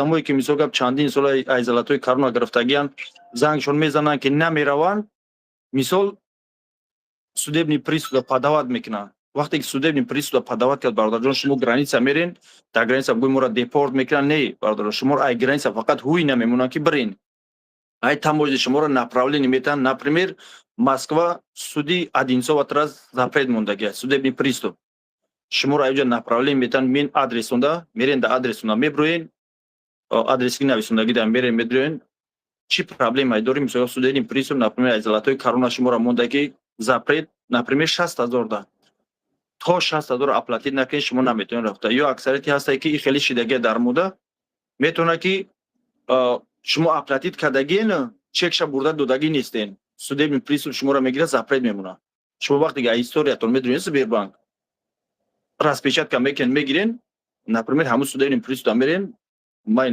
одамое ки мисол гап чандин сола айзалатои корона гирифтагиянд зангшон мезананд ки намераванд, мисол судебный пристав подават мекунанд. Вақте ки судебный пристав подават кард, бародарҷон, шумо граница мерен, дар граница гӯй моро депорт мекунанд. Не, бародарон, шуморо ай граница фақат ҳуй намемонанд ки бирин. Ай таможни шуморо направление метаҳанд. Например, Москва суди Одинцова тарас запрет мондаги аст, судебный пристав. Шуморо айҷа направление метаҳанд, мен адресонда, мерен дар адресонда мебироен, адрески нависондаги дар мерен медироен. Чӣ проблемае дорем? Мисол судебный пристав, например, айзалатои корона шуморо мондаги запрет, например, 60,000 да. То 60,000 оплатить накунед, шумо наметавонед рафта. Ё аксарияти ҳастае ки ин хеле шидагия дар мода метавонад ки шумо оплатить кардагиен, чекша бурда додаги нестен. Судебный пристав шуморо мегирад, запрет мемонад. Шумо вақте ки историятон медонед Сбербанк, распечатка мекунед, мегирен, например, ҳамун судебный пристав мерен,